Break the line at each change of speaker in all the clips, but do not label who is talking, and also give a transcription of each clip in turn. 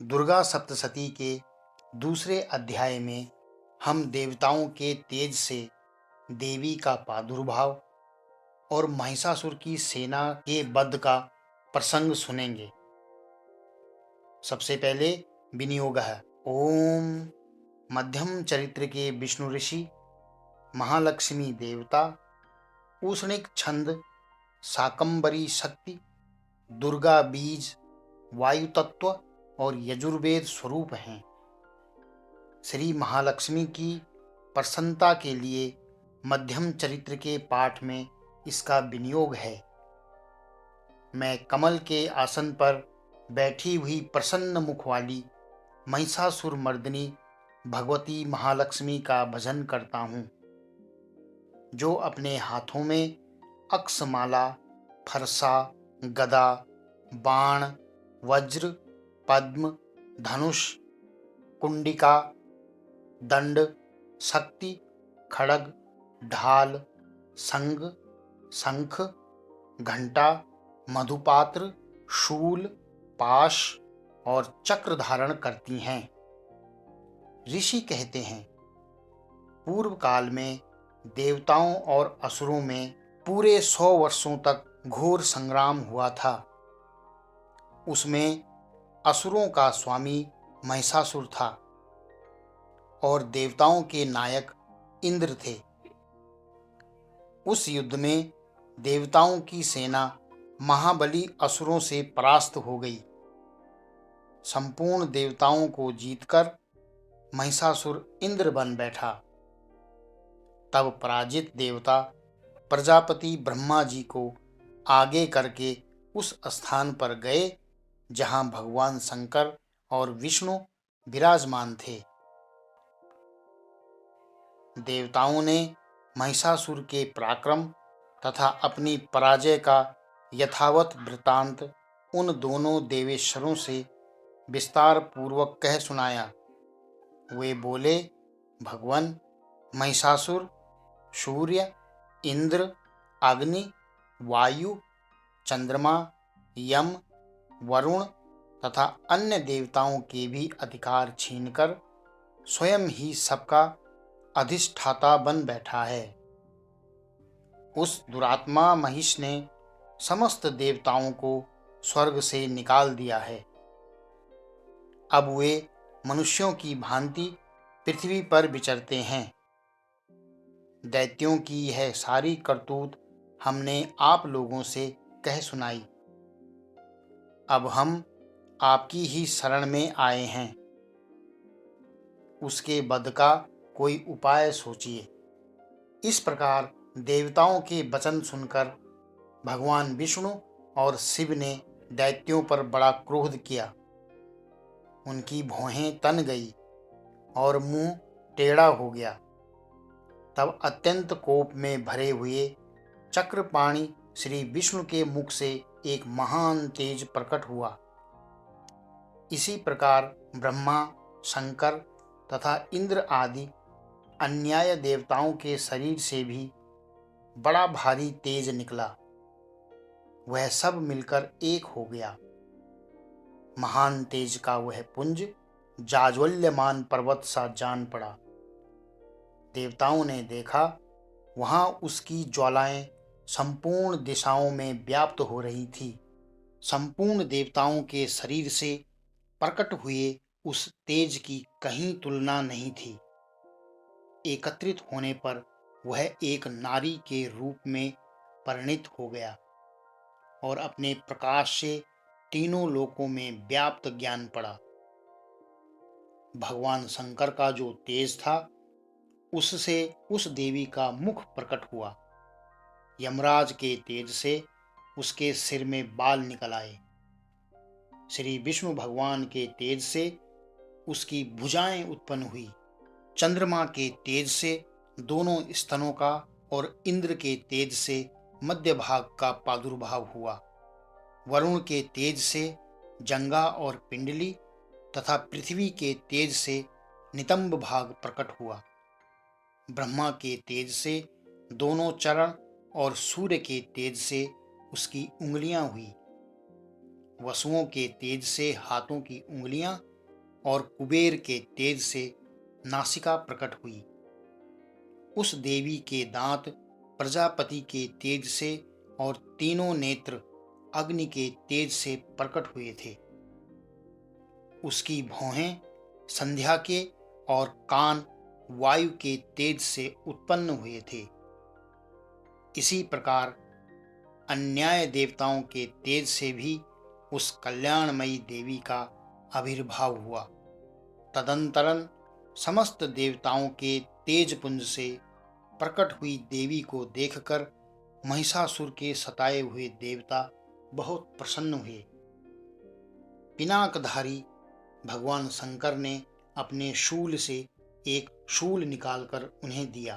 दुर्गा सप्तशती के दूसरे अध्याय में हम देवताओं के तेज से देवी का प्रादुर्भाव और महिषासुर की सेना के वध का प्रसंग सुनेंगे। सबसे पहले विनियोग है। ओम। मध्यम चरित्र के विष्णु ऋषि, महालक्ष्मी देवता, उष्णिक छंद, शाकंबरी शक्ति, दुर्गा बीज, वायु तत्व और यजुर्वेद स्वरूप हैं। श्री महालक्ष्मी की प्रसन्नता के लिए मध्यम चरित्र के पाठ में इसका विनियोग है। मैं कमल के आसन पर बैठी हुई प्रसन्न मुख वाली महिषासुर मर्दिनी भगवती महालक्ष्मी का भजन करता हूँ, जो अपने हाथों में अक्षमाला, फरसा, गदा, बाण, वज्र, पद्म, धनुष, कुंडिका, दंड, शक्ति, खड्ग, ढाल, संग, शंख, घंटा, मधुपात्र, शूल, पाश और चक्र धारण करती हैं। ऋषि कहते हैं, पूर्व काल में देवताओं और असुरों में पूरे 100 वर्षों तक घोर संग्राम हुआ था। उसमें असुरों का स्वामी महिषासुर था और देवताओं के नायक इंद्र थे। उस युद्ध में देवताओं की सेना महाबली असुरों से परास्त हो गई। संपूर्ण देवताओं को जीतकर महिषासुर इंद्र बन बैठा। तब पराजित देवता प्रजापति ब्रह्मा जी को आगे करके उस स्थान पर गए जहां भगवान शंकर और विष्णु विराजमान थे। देवताओं ने महिषासुर के पराक्रम तथा अपनी पराजय का यथावत वृत्तांत उन दोनों देवेश्वरों से विस्तार पूर्वक कह सुनाया। वे बोले, भगवान, महिषासुर सूर्य, इंद्र, अग्नि, वायु, चंद्रमा, यम, वरुण तथा अन्य देवताओं के भी अधिकार छीनकर स्वयं ही सबका अधिष्ठाता बन बैठा है। उस दुरात्मा महिष ने समस्त देवताओं को स्वर्ग से निकाल दिया है। अब वे मनुष्यों की भांति पृथ्वी पर विचरते हैं। दैत्यों की यह सारी करतूत हमने आप लोगों से कह सुनाई। अब हम आपकी ही शरण में आए हैं। उसके वध का कोई उपाय सोचिए। इस प्रकार देवताओं के वचन सुनकर भगवान विष्णु और शिव ने दैत्यों पर बड़ा क्रोध किया। उनकी भौहें तन गई और मुंह टेढ़ा हो गया। तब अत्यंत कोप में भरे हुए चक्रपाणि श्री विष्णु के मुख से एक महान तेज प्रकट हुआ। इसी प्रकार ब्रह्मा, शंकर तथा इंद्र आदि अन्याय देवताओं के शरीर से भी बड़ा भारी तेज निकला। वह सब मिलकर एक हो गया। महान तेज का वह पुंज जाज्वल्यमान पर्वत सा जान पड़ा। देवताओं ने देखा, वहां उसकी ज्वालाएं संपूर्ण दिशाओं में व्याप्त हो रही थी। संपूर्ण देवताओं के शरीर से प्रकट हुए उस तेज की कहीं तुलना नहीं थी। एकत्रित होने पर वह एक नारी के रूप में परिणित हो गया और अपने प्रकाश से तीनों लोकों में व्याप्त ज्ञान पड़ा। भगवान शंकर का जो तेज था, उससे उस देवी का मुख प्रकट हुआ। यमराज के तेज से उसके सिर में बाल निकल आए। श्री विष्णु भगवान के तेज से उसकी भुजाएं उत्पन्न हुई। चंद्रमा के तेज से दोनों स्तनों का और इंद्र के तेज से मध्य भाग का प्रादुर्भाव हुआ। वरुण के तेज से जंगा और पिंडली तथा पृथ्वी के तेज से नितंब भाग प्रकट हुआ। ब्रह्मा के तेज से दोनों चरण और सूर्य के तेज से उसकी उंगलियां हुई। वसुओं के तेज से हाथों की उंगलियां और कुबेर के तेज से नासिका प्रकट हुई। उस देवी के दांत प्रजापति के तेज से और तीनों नेत्र अग्नि के तेज से प्रकट हुए थे। उसकी भौहें संध्या के और कान वायु के तेज से उत्पन्न हुए थे। इसी प्रकार अन्याय देवताओं के तेज से भी उस कल्याणमयी देवी का आविर्भाव हुआ। तदंतरन समस्त देवताओं के तेज पुंज से प्रकट हुई देवी को देखकर महिषासुर के सताए हुए देवता बहुत प्रसन्न हुए। पिनाकधारी भगवान शंकर ने अपने शूल से एक शूल निकालकर उन्हें दिया।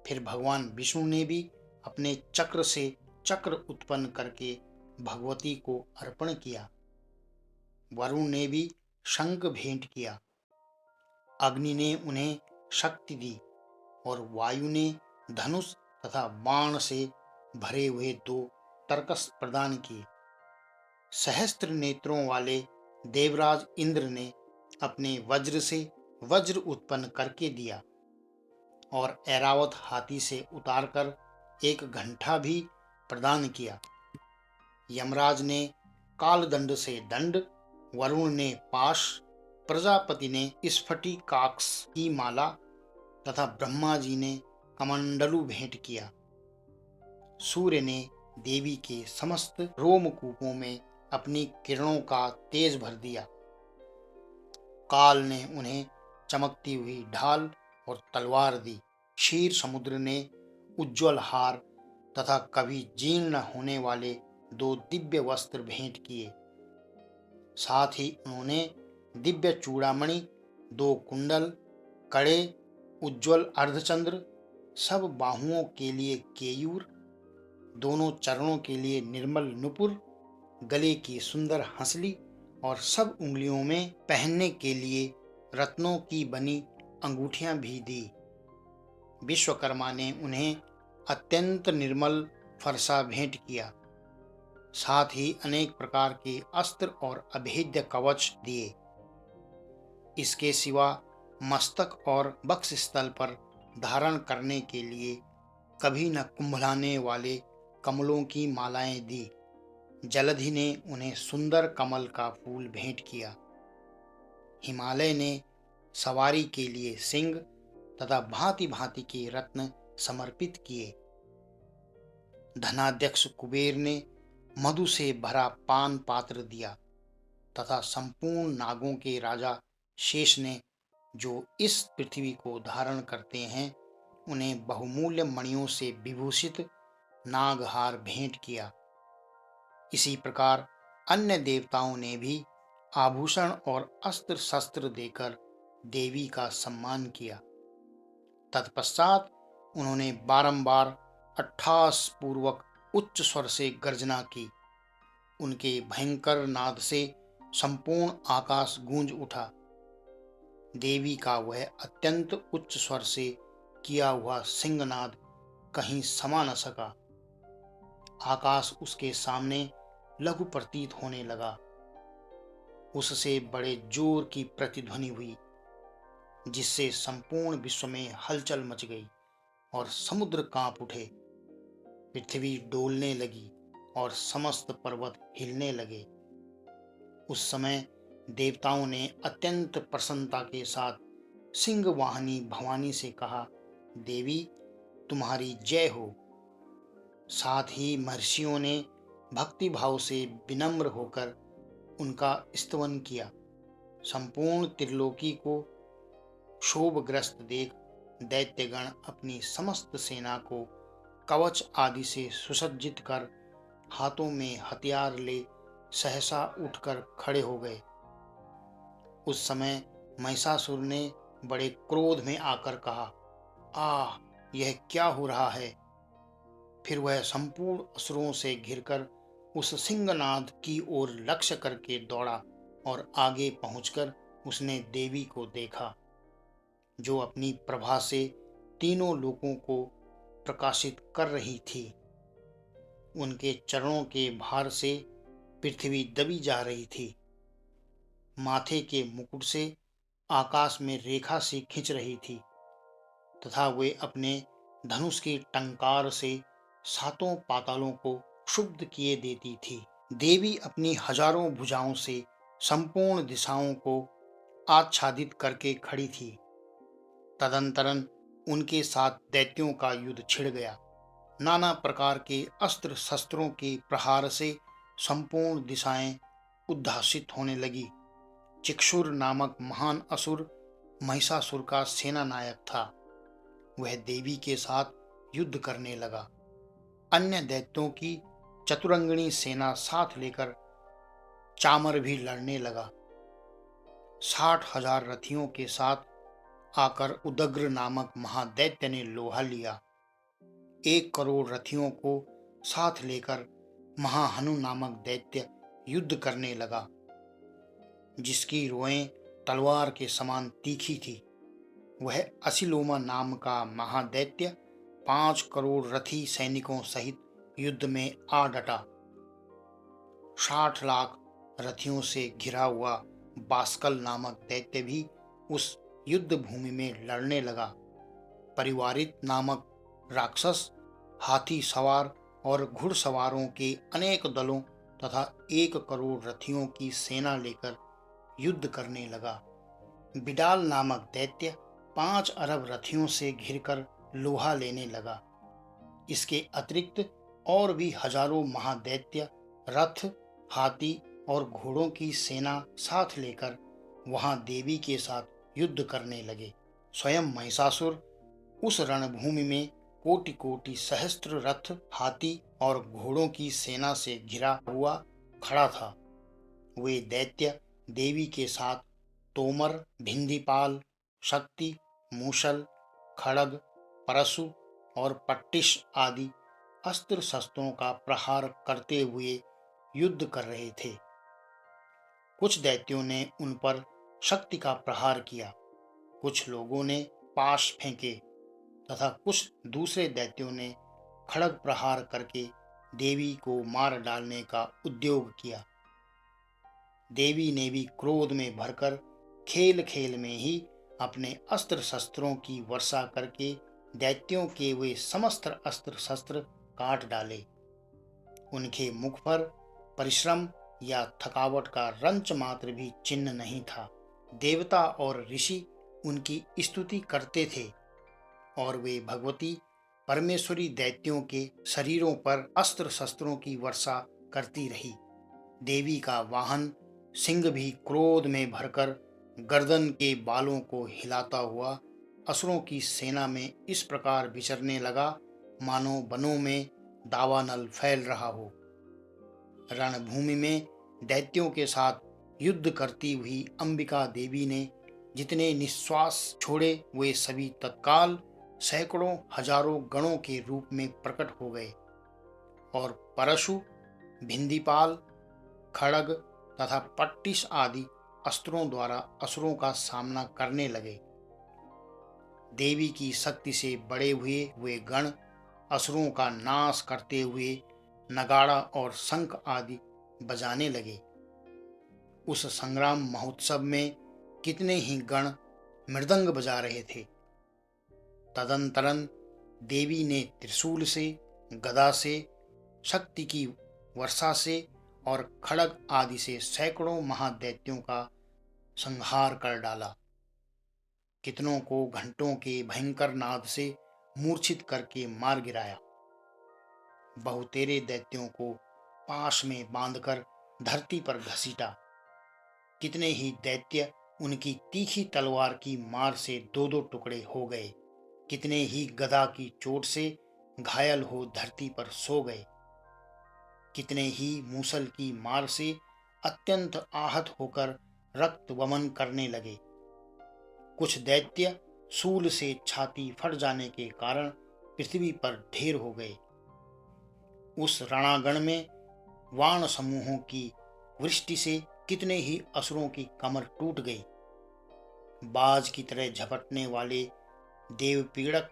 फिर भगवान विष्णु ने भी अपने चक्र से चक्र उत्पन्न करके भगवती को अर्पण किया। वरुण ने भी शंख भेंट किया। अग्नि ने उन्हें शक्ति दी और वायु ने धनुष तथा बाण से भरे हुए 2 तरकस प्रदान किए। सहस्त्र नेत्रों वाले देवराज इंद्र ने अपने वज्र से वज्र उत्पन्न करके दिया और ऐरावत हाथी से उतारकर एक घंटा भी प्रदान किया। यमराज ने कालदंड से दंड, वरुण ने पाश, प्रजापति ने स्फटिकाक्ष की माला तथा ब्रह्मा जी ने कमंडलू भेंट किया। सूर्य ने देवी के समस्त रोमकूपों में अपनी किरणों का तेज भर दिया। काल ने उन्हें चमकती हुई ढाल और तलवार दी। क्षीर समुद्र ने उज्ज्वल हार तथा कभी जीर्ण न होने वाले 2 दिव्य वस्त्र भेंट किए। साथ ही उन्होंने दिव्य चूड़ामणि, 2 कुंडल, कड़े, उज्ज्वल अर्धचंद्र, सब बाहुओं के लिए केयूर, दोनों चरणों के लिए निर्मल नुपुर, गले की सुंदर हंसली और सब उंगलियों में पहनने के लिए रत्नों की बनी अंगूठियां भी दी। विश्वकर्मा ने उन्हें अत्यंत निर्मल फरसा भेंट किया। साथ ही अनेक प्रकार के अस्त्र और अभेद्य कवच दिए। इसके सिवा मस्तक और वक्षस्थल पर धारण करने के लिए कभी न कुंभलाने वाले कमलों की मालाएं दी। जलधि ने उन्हें सुंदर कमल का फूल भेंट किया। हिमालय ने सवारी के लिए सिंह तथा भांति भांति के रत्न समर्पित किए। धनाध्यक्ष कुबेर ने मधु से भरा पान पात्र दिया तथा संपूर्ण नागों के राजा शेष ने, जो इस पृथ्वी को धारण करते हैं, उन्हें बहुमूल्य मणियों से विभूषित नागहार भेंट किया। इसी प्रकार अन्य देवताओं ने भी आभूषण और अस्त्र शस्त्र देकर देवी का सम्मान किया। तत्पश्चात उन्होंने बारंबार अट्ठास पूर्वक उच्च स्वर से गर्जना की। उनके भयंकर नाद से संपूर्ण आकाश गूंज उठा। देवी का वह अत्यंत उच्च स्वर से किया हुआ सिंहनाद कहीं समा न सका। आकाश उसके सामने लघु प्रतीत होने लगा। उससे बड़े जोर की प्रतिध्वनि हुई, जिससे संपूर्ण विश्व में हलचल मच गई और समुद्र कांप उठे। पृथ्वी डोलने लगी और समस्त पर्वत हिलने लगे। उस समय देवताओं ने अत्यंत प्रसन्नता के साथ सिंह वाहिनी भवानी से कहा, देवी तुम्हारी जय हो। साथ ही महर्षियों ने भक्ति भाव से विनम्र होकर उनका स्तवन किया। संपूर्ण त्रिलोकी को क्षोभग्रस्त देख दैत्यगण अपनी समस्त सेना को कवच आदि से सुसज्जित कर हाथों में हथियार ले सहसा उठकर खड़े हो गए। उस समय महिषासुर ने बड़े क्रोध में आकर कहा, आह, यह क्या हो रहा है। फिर वह संपूर्ण असुरों से घिरकर उस सिंहनाद की ओर लक्ष्य करके दौड़ा और आगे पहुंचकर उसने देवी को देखा, जो अपनी प्रभा से तीनों लोकों को प्रकाशित कर रही थी। उनके चरणों के भार से पृथ्वी दबी जा रही थी। माथे के मुकुट से आकाश में रेखा से खींच रही थी तथा वे अपने धनुष के टंकार से सातों पातालों को क्षुब्ध किए देती थी। देवी अपनी हजारों भुजाओं से संपूर्ण दिशाओं को आच्छादित करके खड़ी थी। तदंतरन उनके साथ दैत्यों का युद्ध छिड़ गया। नाना प्रकार के अस्त्र शस्त्रों के प्रहार से संपूर्ण दिशाएं उद्भासित होने लगी। चिक्षुर नामक महान असुर महिषासुर का सेना नायक था। वह देवी के साथ युद्ध करने लगा। अन्य दैत्यों की चतुरंगिणी सेना साथ लेकर चामर भी लड़ने लगा। 60,000 रथियों के साथ आकर उदग्र नामक महादैत्य ने लोहा लिया। 1 करोड़ रथियों को साथ लेकर महाहनु नामक दैत्य युद्ध करने लगा, जिसकी रोएं तलवार के समान तीखी थी। वह असिलोमा नाम का महादैत्य 5 करोड़ रथी सैनिकों सहित युद्ध में आ डटा। 60 लाख रथियों से घिरा हुआ बास्कल नामक दैत्य भी उस युद्ध भूमि में लड़ने लगा। परिवारित नामक राक्षस हाथी सवार और घुड़सवारों के अनेक दलों तथा 1 करोड़ रथियों की सेना लेकर युद्ध करने लगा। बिडाल नामक दैत्य 5 अरब रथियों से घिरकर लोहा लेने लगा। इसके अतिरिक्त और भी हजारों महादैत्य रथ, हाथी और घोड़ों की सेना साथ लेकर वहां देवी के साथ युद्ध करने लगे। स्वयं महिषासुर उस रणभूमि में कोटि कोटि सहस्त्र रथ, हाथी और घोड़ों की सेना से घिरा हुआ खड़ा था। वे दैत्य देवी के साथ तोमर, भिंदीपाल, शक्ति, मूसल, खड़ग, परशु और पट्टिश आदि अस्त्र शस्त्रों का प्रहार करते हुए युद्ध कर रहे थे। कुछ दैत्यों ने उन पर शक्ति का प्रहार किया, कुछ लोगों ने पाश फेंके तथा कुछ दूसरे दैत्यों ने खड़ग प्रहार करके देवी को मार डालने का उद्योग किया। देवी ने भी क्रोध में भरकर खेल खेल में ही अपने अस्त्र शस्त्रों की वर्षा करके दैत्यों के वे समस्त अस्त्र शस्त्र काट डाले। उनके मुख पर परिश्रम या थकावट का रंच मात्र भी चिन्ह नहीं था। देवता और ऋषि उनकी स्तुति करते थे और वे भगवती परमेश्वरी दैत्यों के शरीरों पर अस्त्र शस्त्रों की वर्षा करती रही। देवी का वाहन सिंह भी क्रोध में भरकर गर्दन के बालों को हिलाता हुआ असुरों की सेना में इस प्रकार विचरने लगा मानो वनों में दावानल फैल रहा हो। रणभूमि में दैत्यों के साथ युद्ध करती हुई अंबिका देवी ने जितने निश्वास छोड़े वे सभी तत्काल सैकड़ों हजारों गणों के रूप में प्रकट हो गए और परशु, भिंदीपाल, खड़ग तथा पट्टिश आदि अस्त्रों द्वारा असुरों का सामना करने लगे। देवी की शक्ति से बड़े हुए वे गण असुरों का नाश करते हुए नगाड़ा और शंख आदि बजाने लगे। उस संग्राम महोत्सव में कितने ही गण मृदंग बजा रहे थे। तदंतरन देवी ने त्रिशूल से, गदा से, शक्ति की वर्षा से और खड़ग आदि से सैकड़ों महादैत्यों का संहार कर डाला। कितनों को घंटों के भयंकर नाद से मूर्छित करके मार गिराया। बहुतेरे दैत्यों को पाश में बांधकर धरती पर घसीटा। कितने ही दैत्य उनकी तीखी तलवार की मार से 2-2 टुकड़े हो गए। कितने ही गदा की चोट से घायल हो धरती पर सो गए। कितने ही मूसल की मार से अत्यंत आहत होकर रक्त वमन करने लगे। कुछ दैत्य शूल से छाती फट जाने के कारण पृथ्वी पर ढेर हो गए। उस रणांगण में वाण समूहों की वृष्टि से कितने ही असुरों की कमर टूट गई। बाज की तरह झपटने वाले देव पीड़क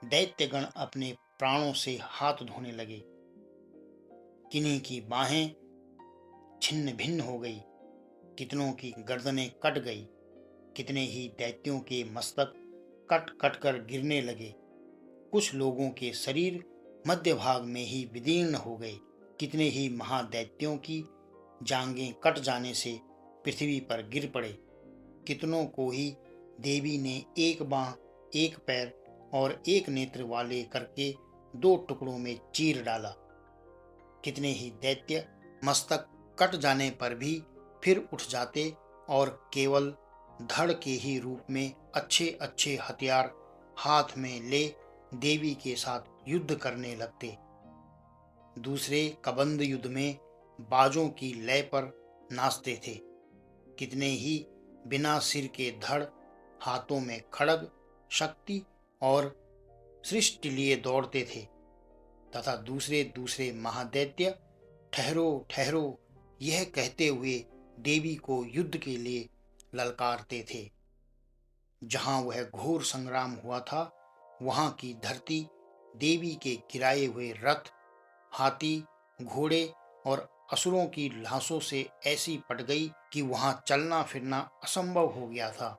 दैत्यगण अपने प्राणों से हाथ धोने लगे। किन्हीं की बाहें छिन्न भिन्न हो गई, कितनों की गर्दनें कट गई, कितने ही दैत्यों के मस्तक कट कट कर गिरने लगे। कुछ लोगों के शरीर मध्य भाग में ही विदीर्ण हो गए। कितने ही महादैत्यों की जांघें कट जाने से पृथ्वी पर गिर पड़े। कितनों को ही देवी ने एक बांह, एक पैर और एक नेत्र वाले करके दो टुकड़ों में चीर डाला। कितने ही दैत्य मस्तक कट जाने पर भी फिर उठ जाते और केवल धड़ के ही रूप में अच्छे अच्छे हथियार हाथ में ले देवी के साथ युद्ध करने लगते। दूसरे कबंध युद्ध में बाजों की लय पर नाचते थे। कितने ही बिना सिर के धड़, हाथों में खड्ग, शक्ति और सृष्टि लिए दौड़ते थे तथा दूसरे दूसरे महादैत्य ठहरो ठहरो यह कहते हुए देवी को युद्ध के लिए ललकारते थे। जहां वह घोर संग्राम हुआ था, वहां की धरती देवी के गिराए हुए रथ, हाथी, घोड़े और असुरों की लाशों से ऐसी पट गई कि वहां चलना फिरना असंभव हो गया था।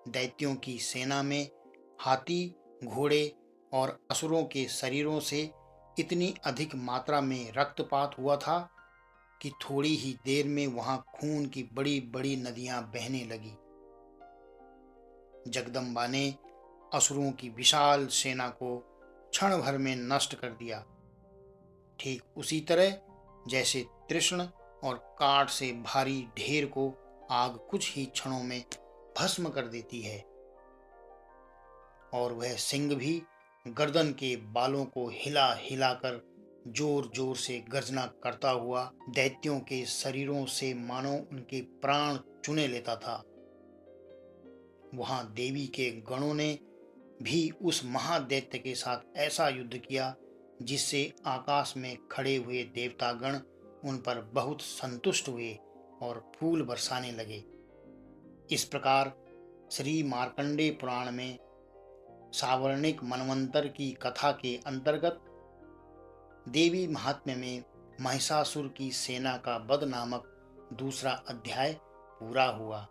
दैत्यों की सेना में हाथी, घोड़े और असुरों के शरीरों से इतनी अधिक मात्रा में रक्तपात हुआ था कि थोड़ी ही देर में वहां खून की बड़ी बड़ी नदियां बहने लगी। जगदम्बा ने असुरों की विशाल सेना को क्षण भर में नष्ट कर दिया। ठीक उसी तरह जैसे तृष्ण और काठ से भारी ढेर को आग कुछ ही क्षणों में भस्म कर देती है। और वह सिंह भी गर्दन के बालों को हिला हिलाकर जोर जोर से गर्जना करता हुआ दैत्यों के शरीरों से मानो उनके प्राण चुने लेता था। वहां देवी के गणों ने भी उस महादैत्य के साथ ऐसा युद्ध किया जिससे आकाश में खड़े हुए देवतागण उन पर बहुत संतुष्ट हुए और फूल बरसाने लगे। इस प्रकार श्री मार्कंडेय पुराण में सावर्णिक मनवंतर की कथा के अंतर्गत देवी महात्म्य में महिषासुर की सेना का वध नामक दूसरा अध्याय पूरा हुआ।